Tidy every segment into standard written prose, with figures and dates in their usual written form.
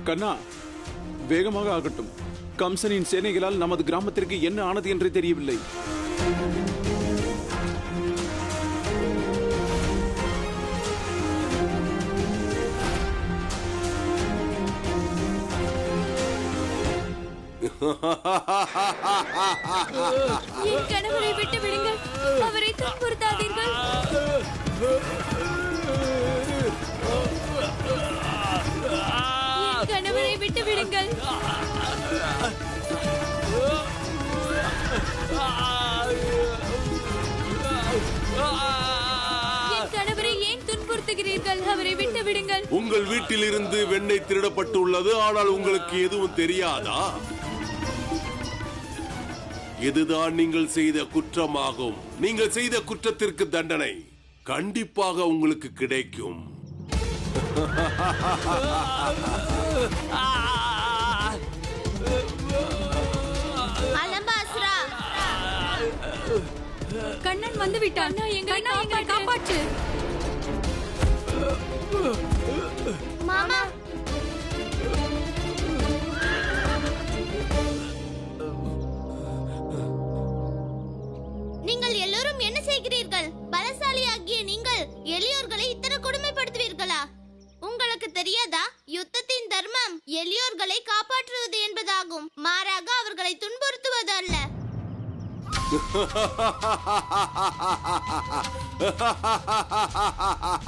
கண்ணா, வேகமாக ஆகட்டும். கம்சனின் சேனைகளால் நமது கிராமத்திற்கு என்ன ஆனது என்று தெரியவில்லை. என் கணவரை விட்டு விடுங்கள், அவரை துன்புறுத்தாதீர்கள். என் கணவரை விட்டு விடுங்கள். என் கணவரை ஏன் துன்புறுத்துகிறீர்கள்? அவரை விட்டு விடுங்கள். உங்கள் வீட்டில் இருந்து வெண்ணெய் திருடப்பட்டுள்ளது. ஆனால் உங்களுக்கு எதுவும் தெரியாதா? இதுதான் நீங்கள் செய்த குற்றமாகும். நீங்கள் செய்த குற்றத்திற்கு தண்டனை கண்டிப்பாக உங்களுக்கு கிடைக்கும். கண்ணன் வந்து விட்டான். எங்களை காப்பாற்று மாமா. நீங்கள் எல்லோரும் என்ன செய்கிறீர்கள்? பலசாலி ஆகிய நீங்கள் எளியோர்களை இத்தனை கொடுமைப்படுத்துவீர்களா? உங்களுக்கு தெரியாதா? யுத்தத்தின் தர்மம் எளியோர்களை காப்பாற்றுவது என்பதாகும், மாறாக அவர்களை துன்புறுத்துவது அல்ல.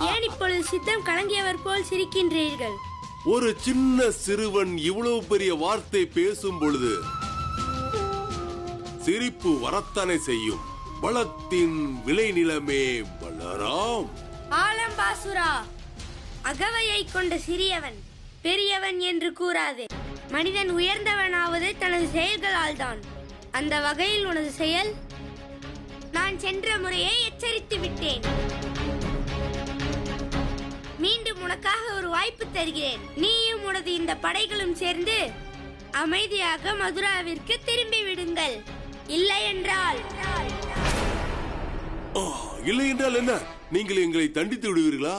ஏன் இப்பொழுது சித்தம் கலங்கியவர் போல் சிரிக்கின்றீர்கள்? ஒரு சின்ன சிறுவன் இவ்வளவு பெரிய வார்த்தை பேசும் பொழுது சிரிப்பு வரத்தானே செய்யும். பலத்தின் விளைநிலமே பலராம். ஆலம்பாசுரா, அகவையை கொண்ட சிறியவன் பெரியவன் என்று கூறாதே. மனிதன் உயர்ந்தவனாவது தனது செயல்களால் தான். அந்த வகையில் உனது செயல், நான் சென்ற முறையை எச்சரித்து விட்டேன். மீண்டும் உனக்காக ஒரு வாய்ப்பு தருகிறேன். நீயும் உனது இந்த படைகளும் சேர்ந்து அமைதியாக மதுராவிற்கு திரும்பி விடுங்கள். இல்லை என்றால் என்ன? நீங்கள் எங்களை தண்டித்து விடுவீர்களா?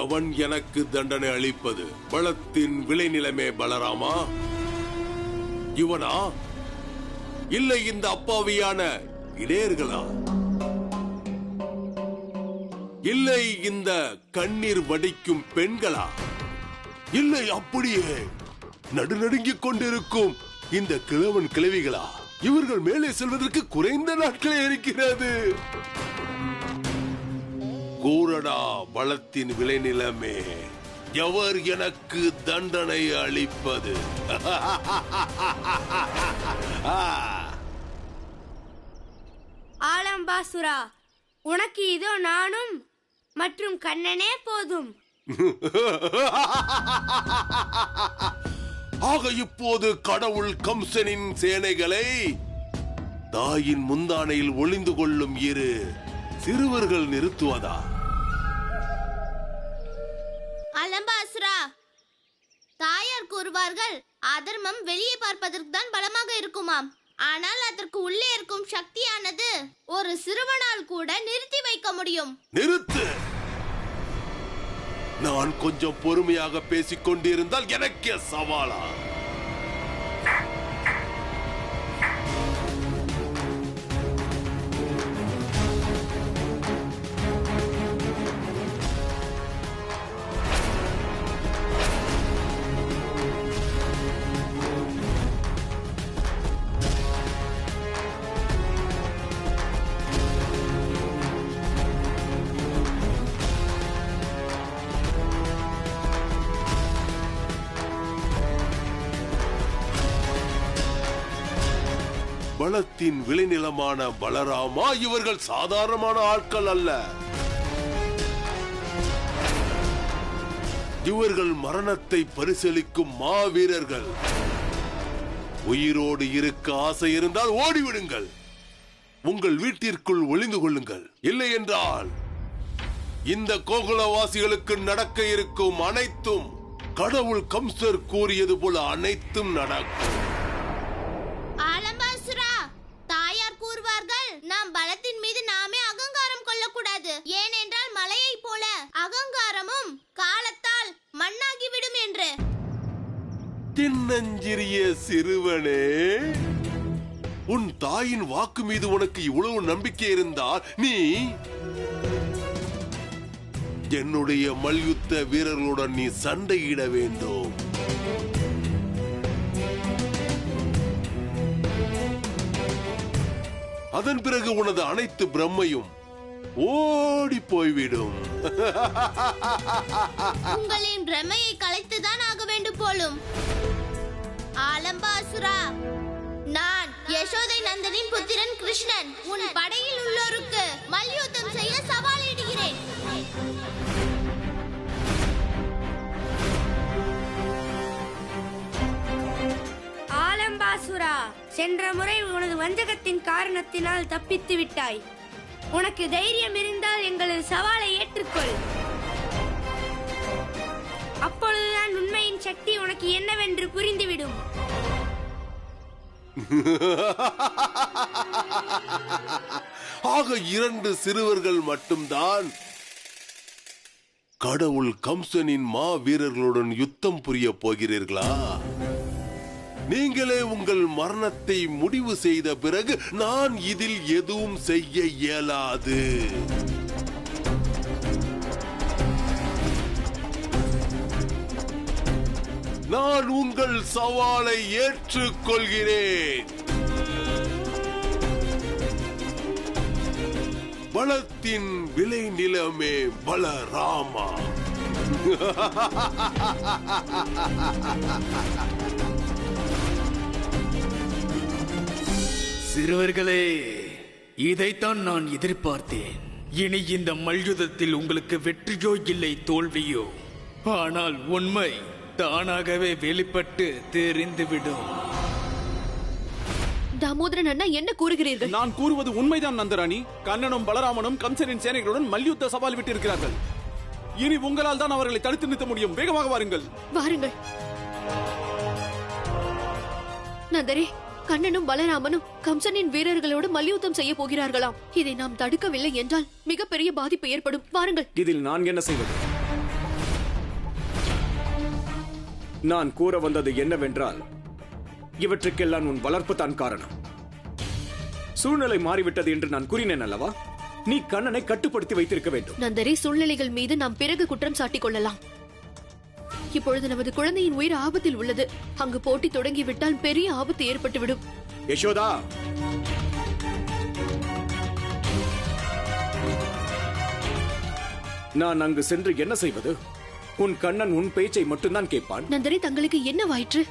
எவன் எனக்கு தண்டனை அளிப்பது? பலத்தின் விளைநிலமே பலராமா? இவனா? இல்லை இந்த அப்பாவியான இடையர்களா? இல்லை இந்த கண்ணீர் வடிக்கும் பெண்களா? இல்லை அப்படியே நடுநடுங்கிக் கொண்டிருக்கும் இந்த கிழவன் கிழவிகளா? இவர்கள் மேலே செல்வதற்கு குறைந்த நாட்களே இருக்கிறது. கூறடா பலத்தின் விளைநிலமே, எவர் எனக்கு தண்டனை அளிப்பது? ஆலம்பாசுரா, உனக்கு இதோ நானும் மற்றும் கண்ணனே போதும். ஆக இப்போது கடவுள் கம்சனின் சேனைகளை தாயின் முந்தானையில் ஒளிந்து கொள்ளும் இரு சிறுவர்கள் நிறுத்துவதா? அலம்பாசுரா, தாயார் கூறுவார்கள், அதர்மம் வெளியே பார்ப்பதற்கு தான் பலமாக இருக்குமாம். ஆனால் அதற்கு உள்ளே இருக்கும் சக்தியானது ஒரு சிறுவனால் கூட நிறுத்தி வைக்க முடியும். நிறுத்து! நான் கொஞ்சம் பொறுமையாக பேசிக் கொண்டிருந்தால் எனக்கே சவாலா? பலத்தின் விளைநிலமான பலராமா, இவர்கள் சாதாரணமான ஆட்கள் அல்ல. இவர்கள் மரணத்தை பரிசளிக்கும் மாவீரர்கள். உயிரோடு இருக்க ஆசை இருந்தால் ஓடிவிடுங்கள். உங்கள் வீட்டிற்குள் ஒளிந்து கொள்ளுங்கள். இல்லை என்றால் இந்த கோகுலவாசிகளுக்கு நடக்க இருக்கும் அனைத்தும் கடவுள் கம்சர் கூறியது போல அனைத்தும் நடக்கும். ஆலம்பாசுரா, தாயார் கூறுவார்கள், நாம் பலத்தின் மீது நாமே அகங்காரம் கொள்ளக்கூடாது. ஏனென்றால் மலையை போல அகங்காரமும் சின்னஞ்சிறிய சிறுவனே, உன் தாயின் வாக்கு மீது உனக்கு இவ்வளவு நம்பிக்கை இருந்தால் நீ என்னுடைய மல்யுத்த வீரர்களுடன் நீ சண்டையிட வேண்டும். அதன் பிறகு உனது அனைத்து பிரம்மையும் ஓடி போய்விடும். உங்களின் பிரமையை கலைத்துதான் ஆக வேண்டும் போலும். ஆலம்பாசுரா, நான் யசோதை நந்தனின் புத்திரன் கிருஷ்ணன் உன் படையில் உள்ளோருக்கு மல்யுத்தம் செய்ய சவாலிடுகிறேன். ஆலம்பாசுரா, சென்ற முறை உனது வஞ்சகத்தின் காரணத்தினால் தப்பித்து விட்டாய். உனக்கு தைரியம் இருந்தால் எங்களது சவாலை ஏற்றுக்கொள். அப்பொழுதுதான் உண்மையின் சக்தி உனக்கு என்னவென்று புரிந்துவிடும். ஆக 2 சிறுவர்கள் மட்டும்தான் கடவுள் கம்சனின் மா வீரர்களுடன் யுத்தம் புரிய போகிறீர்களா? நீங்களே உங்கள் மரணத்தை முடிவு செய்த பிறகு நான் இதில் எதுவும் செய்ய இயலாது. நான் உங்கள் சவாலை ஏற்றுக்கொள்கிறேன். பலத்தின் விளை நிலமே பலராமா. சிறுவர்களே, இதைத்தான் நான் எதிர்பார்த்தேன். இனி இந்த மல்யுத்தத்தில் உங்களுக்கு வெற்றியோ இல்லை தோல்வியோ, ஆனால் உண்மை தானாகவே வெளிப்பட்டு தெரிந்துவிடும். தாமோதரன் அண்ணா, என்ன கூறுகிறீர்கள்? நான் கூறுவது உண்மைதான் நந்தராணி. கண்ணனும் பலராமனும் கம்சனின் சேனைகளுடன் மல்யுத்த சவால் விட்டிருக்கிறார்கள். இனி உங்களால் தான் அவர்களை தடுத்து நிறுத்த முடியும். வேகமாக வாருங்கள். வாருங்கள். நந்தரே, கண்ணனும் பலராமனும் கம்சனின் வீரர்களோடு மல்யுத்தம் செய்ய போகிறார்களாம். இதை நாம் தடுக்கவில்லை என்றால் மிகப்பெரிய பாதிப்பு ஏற்படும். வாருங்கள். இதில் நான் என்ன செய்வது? நான் கூற வந்தது என்னவென்றால், இவற்றுக்கெல்லாம் உன் வளர்ப்பு தான் காரணம். சூழ்நிலை மாறிவிட்டது என்று நான் கூறினேன் அல்லவா? நீ கண்ணனை கட்டுப்படுத்தி வைத்திருக்க வேண்டும். நந்தரே, சூழ்நிலைகள் மீது நாம் பிறகு குற்றம் சாட்டிக் கொள்ளலாம். இப்பொழுது நமது குழந்தையின் உயிர் ஆபத்தில் உள்ளது. அங்கு போட்டி தொடங்கிவிட்டால் பெரிய ஆபத்து ஏற்பட்டுவிடும். யசோதா, நான் அங்கு சென்று என்ன செய்வது? உன் கண்ணன் உன் பேச்சை மட்டும்தான் கேட்பான். நந்தரே, தங்களுக்கு என்ன வாயிற்று?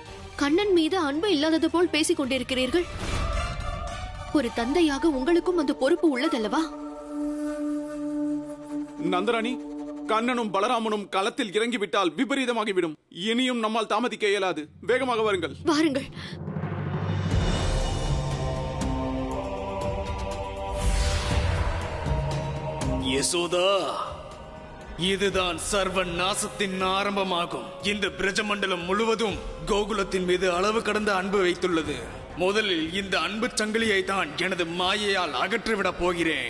கண்ணன் மீது அன்பு இல்லாதது போல் பேசிக் கொண்டிருக்கிறீர்கள். ஒரு தந்தையாக உங்களுக்கும் அந்த பொறுப்பு உள்ளதல்லவா? நந்தராணி, கண்ணனும் பலராமனும் களத்தில் இறங்கிவிட்டால் விபரீதமாகிவிடும். இனியும் நம்மால் தாமதிக்க இயலாது. வேகமாக வாருங்கள். வாருங்கள். யசோதா, இதுதான் சர்வ நாசத்தின் ஆரம்பமாகும். இந்த பிரஜமண்டலம் முழுவதும் கோகுலத்தின் மீது அளவு கடந்த அன்பு வைத்துள்ளது. முதலில் இந்த அன்பு சங்கிலியை தான் எனது மாயையால் அகற்றிவிடப் போகிறேன்.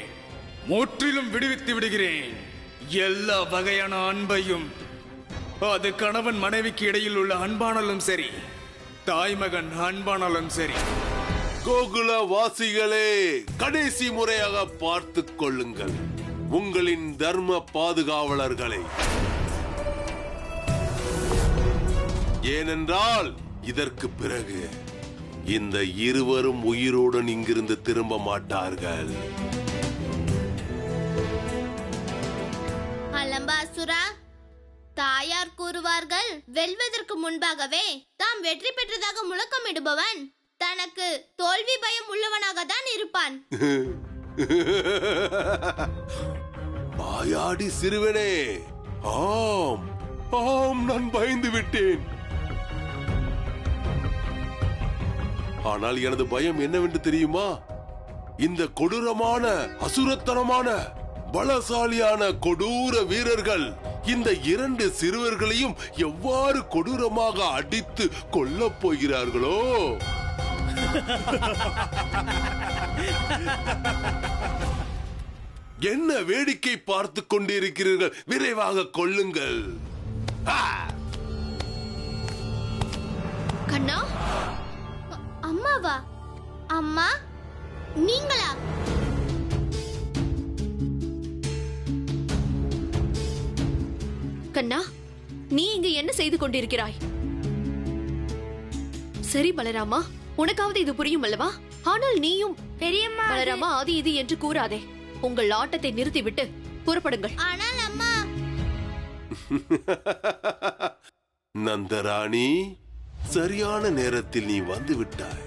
முற்றிலும் விடுவித்து விடுகிறேன். எல்லா வகையான அன்பையும், அது கணவன் மனைவிக்கு இடையில் உள்ள அன்பானாலும் சரி, தாய்மகன் அன்பானாலும் சரி. கோகுல வாசிகளே, கடைசி முறையாக பார்த்துக் கொள்ளுங்கள் உங்களின் தர்ம பாதுகாவலர்களை. ஏனென்றால் இதற்கு பிறகு இந்த இருவரும் உயிருடன் இங்கிருந்து திரும்ப மாட்டார்கள். அலம்பாசுரா, தாயார் கூறுவார்கள், வெல்வதற்கு முன்பாகவே தாம் வெற்றி பெற்றதாக முழக்கமிடுபவன் தனக்கு தோல்வி பயம் உள்ளவனாக தான் இருப்பான். வாயாடி சிறுவனே, ஆம் ஆம், நான் பயந்து விட்டேன். ஆனால் எனது பயம் என்னவென்று தெரியுமா? இந்த கொடூரமான, அசுரத்தனமான, பலசாலியான கொடூர வீரர்கள் இந்த 2 சிறுவர்களையும் எவ்வாறு கொடூரமாக அடித்து கொல்லப் போகிறார்களோ. என்ன வேடிக்கை பார்த்துக் கொண்டிருக்கிறீர்கள்? விரைவாக கொல்லுங்கள். கண்ணா, அம்மாவா? அம்மா, நீங்களா? கண்ணா, நீ இங்க என்ன செய்து கொண்டிருக்கிறாய்? சரி பலராமா, உனக்காவது இது புரியும் அல்லவா? ஆனால் நீயும் பெரியம்மா, பலராமா அது இது என்று கூறாதே. உங்கள் ஆட்டத்தை நிறுத்திவிட்டு புறப்படுங்கள். ஆனால் அம்மா, நந்தராணி, சரியான நேரத்தில் நீ வந்து விட்டாய்.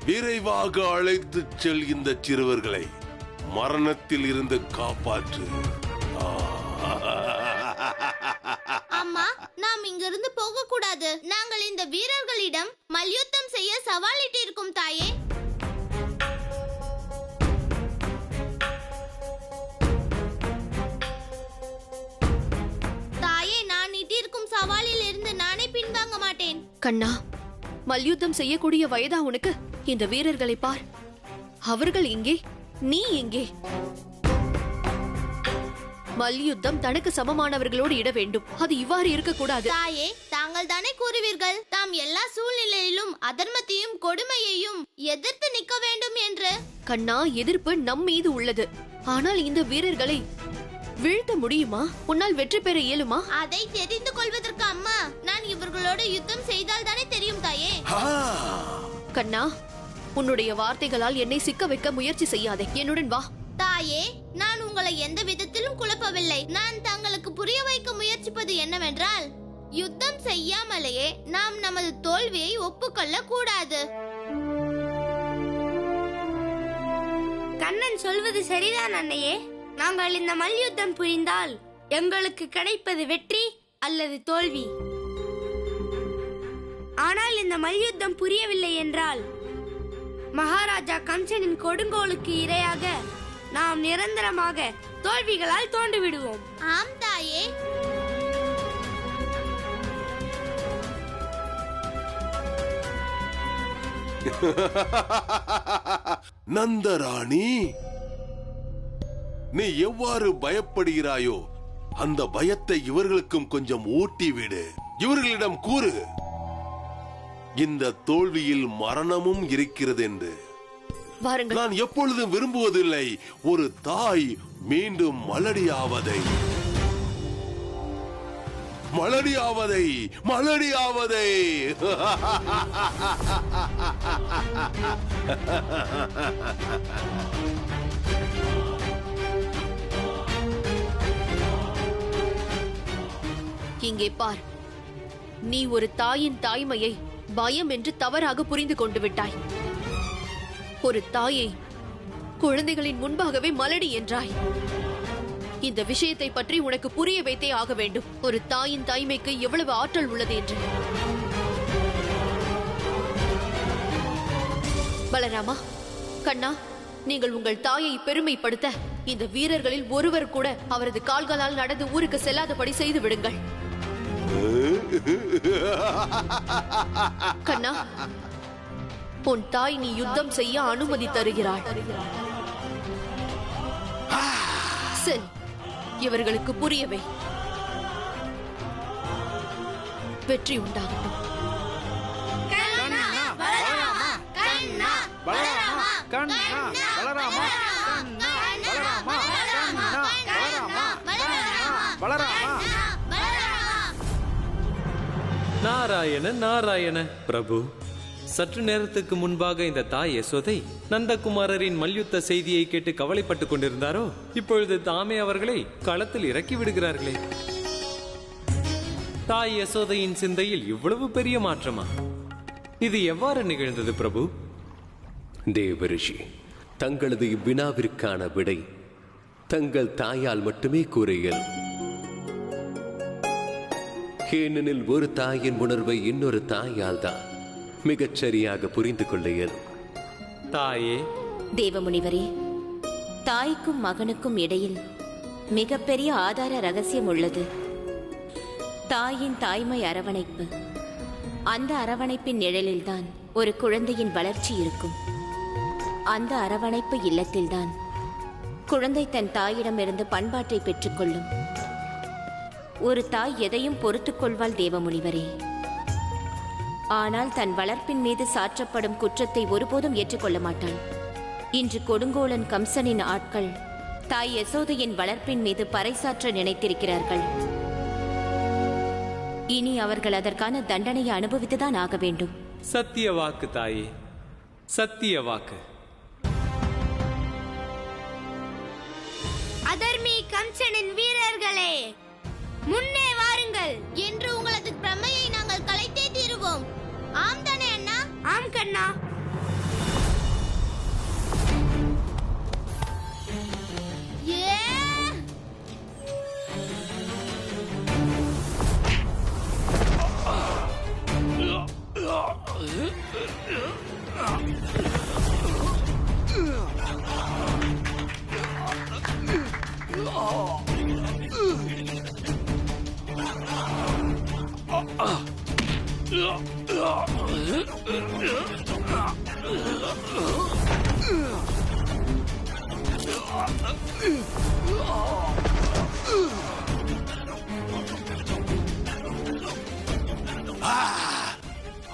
விரைவாக அழைத்து செல் இந்த சிறுவர்களை. மரணத்தில் இருந்து காப்பாற்று. அம்மா, நாம் இங்கிருந்து போக கூடாது. நாங்கள் இந்த வீரர்களிடம் மல்யுத்தம் செய்ய சவாலிட்டிருக்கும் தாயே. தாயே, நான் இட்டிருக்கும் சவாலில் இருந்து நானே பின்வாங்க மாட்டேன். கண்ணா, மல்யுத்தம் செய்யக்கூடிய வயதா உனக்கு? இந்த வீரர்களை பார். அவர்கள் இங்கே, நீ இங்கே. மல்யுத்தம் தனக்கு சமமானவர்களோடு இட வேண்டும். அது இவ்வாறு இருக்கக்கூடாது. தாயே, தாங்கள் தானே கூறுவீர்கள் தாம் எல்லா சூழ்நிலையிலும் அதர்மத்தையும் கொடுமையையும் எதிர்த்து நிற்க வேண்டும் என்று. கண்ணா, எதிர்ப்பு நம் மீது உள்ளது. ஆனால் இந்த வீரர்களை வீழ்த்த முடியுமா? உன்னால் வெற்றி பெற இயலுமா? அதை தெரிந்து கொள்வதற்கு அம்மா, நான் இவர்களோடு யுத்தம் செய்தால் தானே தெரியும் தாயே. கண்ணா, உன்னுடைய வார்த்தைகளால் என்னை சிக்க வைக்க முயற்சி செய்யாதே. என்னுடன் வா. தாயே, நான் உங்களை எந்த விதத்திலும் குழப்பவில்லை. நான் தங்களுக்கு புரிய வைக்க முயற்சிப்பது என்னவென்றால், யுத்தம் செய்யாமலேயே நாம் நமது தோல்வியை ஒப்புக்கொள்ள கூடாது. கண்ணன் சொல்வது சரிதான் அன்னையே. நாங்கள் இந்த மல்யுத்தம் புரிந்தால் எங்களுக்கு கிடைப்பது வெற்றி அல்லது தோல்வி. ஆனால் இந்த மல்யுத்தம் புரியவில்லை என்றால் மகாராஜா கம்சனின் கொடுங்கோலுக்கு இரையாக நாம் நிரந்தரமாக தோல்விகளால் தோண்டு விடுவோம். ஆம் தாயே. நந்தராணி, நீ எவ்வாறு பயப்படுகிறாயோ அந்த பயத்தை இவர்களுக்கும் கொஞ்சம் ஊட்டி விடு. இவர்களிடம் கூறு, இந்த தோல்வியில் மரணமும் இருக்கிறது என்று. வாருங்கள். நான் எப்பொழுதும் விரும்புவதில்லை ஒரு தாய் மீண்டும் மலடியாவதை. இங்கே பார், நீ ஒரு தாயின் தாய்மையை பயம் என்று தவறாக புரிந்து கொண்டு விட்டாய். ஒரு தாயை குழந்தைகளின் முன்பாகவே மலடி என்றாய். இந்த விஷயத்தை பற்றி உனக்கு புரிய வைத்தே ஆக வேண்டும். ஒரு தாயின் தாய்மைக்கு எவ்வளவு ஆற்றல் உள்ளது என்று. பலராமா, கண்ணா, நீங்கள் உங்கள் தாயை பெருமைப்படுத்த இந்த வீரர்களில் ஒருவர் கூட அவரது கால்களால் நடந்து ஊருக்கு செல்லாதபடி செய்து விடுங்கள். கண்ணா, உன் தாய் நீ யுத்தம் செய்ய அனுமதி தருகிறாள். செல், இவர்களுக்கு புரியவே. வெற்றி உண்டாகட்டும். நாராயண நாராயண. பிரபு, சற்று நேரத்துக்கு முன்பாக இந்த தாய் யசோதை நந்தகுமாரரின் மல்யுத்த செய்தியை கேட்டு கவலைப்பட்டுக் கொண்டிருந்தாரோ, இப்பொழுது தாமே அவர்களை களத்தில் இறக்கி விடுகிறார்களே. தாய் யசோதையின் சிந்தையில் இவ்வளவு பெரிய மாற்றமா? இது எவ்வாறு நிகழ்ந்தது பிரபு? தேவரிஷி, தங்களது இவ்வினாவிற்கான விடை தங்கள் தாயால் மட்டுமே கூற இயலும். ஏனெனில் ஒரு தாயின் உணர்வை இன்னொரு தாயால் தான் மிகச் சரியாக புரிந்து கொள்ள இயலும். தாயே. தேவமுனிவரே, தாய்க்கும் மகனுக்கும் இடையில் மிகப்பெரிய ஆதார ரகசியம் உள்ளது. தாயின் தாய்மை அரவணைப்பு. அந்த அரவணைப்பின் நிழலில்தான் ஒரு குழந்தையின் வளர்ச்சி இருக்கும். அந்த அரவணைப்பு இல்லத்தில்தான் குழந்தை தன் தாயிடமிருந்து பண்பாட்டை பெற்றுக்கொள்ளும். ஒரு தாய் எதையும் பொறுத்துக் கொள்வாள் தேவமுனிவரே. ஆனால் தன் வளர்ப்பின் மீது சாற்றப்படும் குற்றத்தை ஒருபோதும் ஏற்றுக்கொள்ள மாட்டான். இன்று கொடுங்கோலன் கம்சனின் ஆட்கள் தாய் யசோதையின் வளர்ப்பின் மீது பறைசாற்ற நினைத்திருக்கிறார்கள். இனி அவர்கள் அதற்கான தண்டனையை அனுபவித்துதான் ஆக வேண்டும். சத்திய வாக்கு தாயே, சத்திய வாக்கு. அதர்மி கம்சனின் வீரர்களே, முன்னே வாருங்கள். என்று உங்களது பிரமையை நாங்கள் கலைத்தே தீருவோம். ஆம் தானே அண்ணா? ஆம் கண்ணா.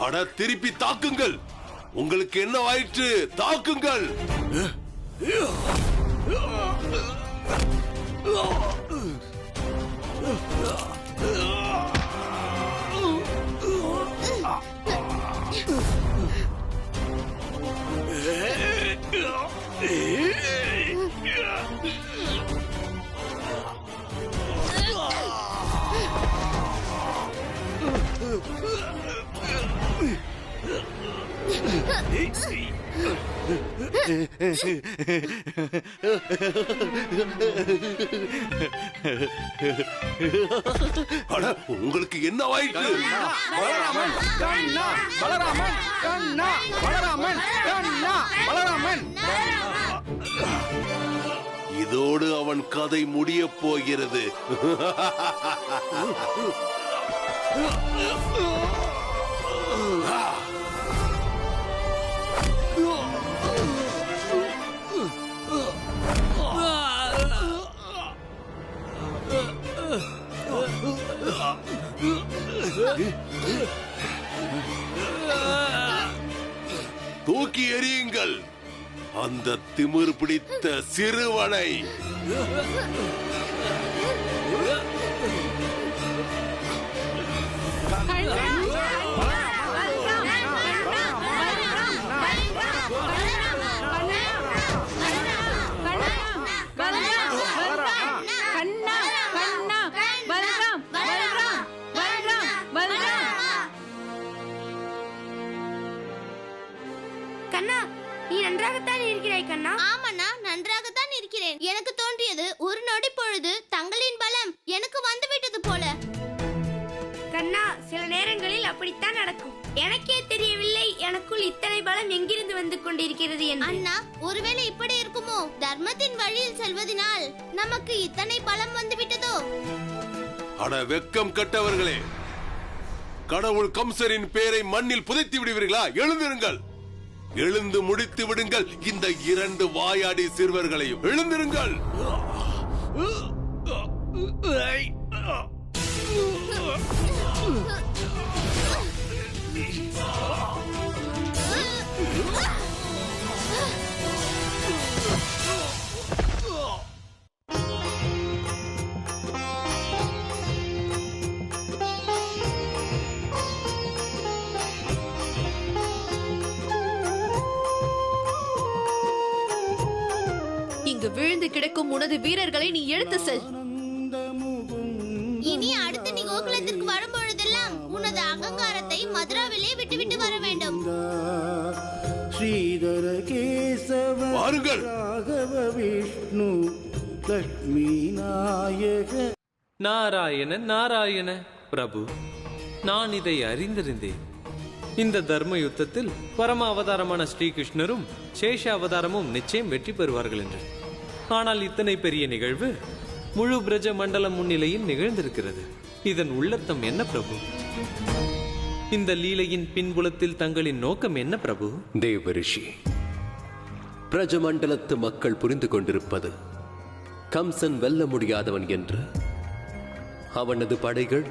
அட, திருப்பி தாக்குங்கள். உங்களுக்கு என்ன ஆயிற்று? தாக்குங்கள். அட, உங்களுக்கு என்ன ஆயிற்று? பலராமன் கண்ணா, பலராமன் கண்ணா, பலராமன் கண்ணா, பலராமன். இதோடு அவன் கதை முடிய போகிறது. தூக்கி எறியுங்கள் அந்த திமிர் பிடித்த சிறுவனை. கண்ணா, நீ நன்றாகத்தான் இருக்கிறாய் கண்ணா. ஆமண்ணா, நன்றாகத்தான் இருக்கிறேன். எனக்கு தோன்றியது ஒரு நொடி பொழுது தங்களின் பலம் எனக்கு வந்துவிட்டது போல. கண்ணா, சில நேரங்களில் அப்படித்தான் நடக்கும். எனக்கே தெரியவில்லை எனக்குள் இத்தனை பலம் எங்கிருந்து வந்து கொண்டிருக்கிறது என்று. அண்ணா, ஒருவேளை இப்படி இருக்குமோ? தர்மத்தின் வழியில் செல்வதனால் நமக்கு இத்தனை பலம் வந்துவிட்டதோ? அட, வெக்கம் கட்டவர்களே, கடவுள் கம்சரின் பேரை மண்ணில் புதைத்து விடுவீர்களா? எழுந்திருங்கள், எழுந்து முடித்து விடுங்கள் இந்த இரண்டு வாயாடி சிறுவர்களையும். எழுந்திருங்கள். இங்கு விழுந்து கிடக்கும் உனது வீரர்களை நீ எடுத்து செல். இனி அடுத்து நீ கோகுலத்திற்கு வரும்பொழுதெல்லாம் உனது அகங்காரத்தை மதுராவிலே விட்டுவிட்டு வர வேண்டும். ஸ்ரீதர கேசவ வாருங்கள். ராகவ விஷ்ணு லக்ஷ்மி நாயக. நாராயண நாராயண. பிரபு, நான் இதை அறிந்திருந்தேன். இந்த தர்ம யுத்தத்தில் பரம அவதாரமான ஸ்ரீகிருஷ்ணரும் சேஷ அவதாரமும் நிச்சயம் வெற்றி பெறுவார்கள் என்று. ஆனால் இத்தனை பெரிய நிகழ்வு முழு பிரஜ மண்டலம் முன்னிலையில் நிகழ்ந்திருக்கிறது. இதன் உள்ளர்த்தம் என்ன பிரபு? இந்த லீலையின் பின்புலத்தில் தங்களின் நோக்கம் என்ன பிரபு? தேவரிஷி, பிரஜமண்டலத்து மக்கள் புரிந்து கொண்டிருப்பது கம்சன் வெல்ல முடியாதவன் என்று. அவனது படைகள்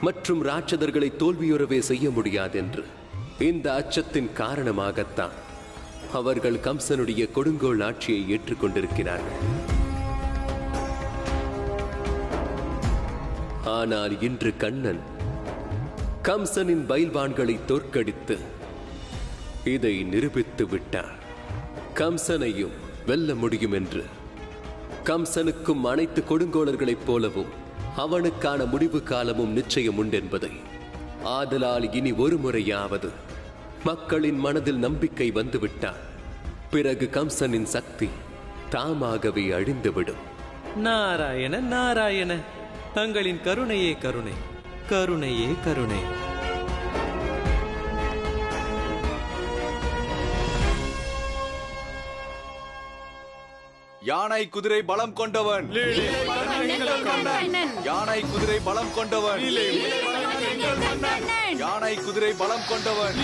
மற்றும் ராட்சதர்களை தோல்வியுறவே செய்ய முடியாதென்று. இந்த அச்சத்தின் காரணமாகத்தான் அவர்கள் கம்சனுடைய கொடுங்கோல் ஆட்சியை ஏற்றுக்கொண்டிருக்கிறார்கள். ஆனால் இன்று கண்ணன் கம்சனின் பைல்வான்களை தோற்கடித்து இதை நிரூபித்து விட்டார். கம்சனையும் வெல்ல முடியும் என்று. கம்சனுக்கும் அனைத்து கொடுங்கோலர்களைப் போலவும் அவனுக்கான முடிவு காலமும் நிச்சயம் உண்டென்பதை. ஆதலால் இனி ஒரு முறையாவது மக்களின் மனதில் நம்பிக்கை வந்துவிட்டால் பிறகு கம்சனின் சக்தி தாமாகவே அழிந்துவிடும். நாராயண நாராயண, தங்களின் கருணையே கருணை, கருணையே கருணை. யானை குதிரை பலம் கொண்டவன், யானை குதிரை பலம் கொண்டவன், யானை குதிரை பலம் கொண்டவன்,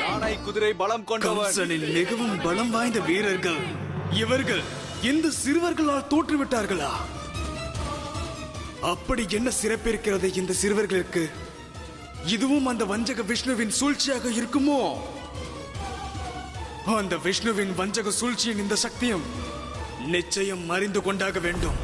யானை குதிரை பலம் கொண்டவன். கம்சனின் மிகவும் பலம் வாய்ந்த வீரர்கள் இவர்கள் இந்த சிறுவர்களால் தோற்றுவிட்டார்களா? அப்படி என்ன சிறப்பிருக்கிறது இந்த சிறுவர்களுக்கு? இதுவும் அந்த வஞ்சக விஷ்ணுவின் சூழ்ச்சியாக இருக்குமோ? அந்த விஷ்ணுவின் வஞ்சக சூழ்ச்சியின் இந்த சக்தியும் நிச்சயம் அறிந்து கொண்டாக வேண்டும்.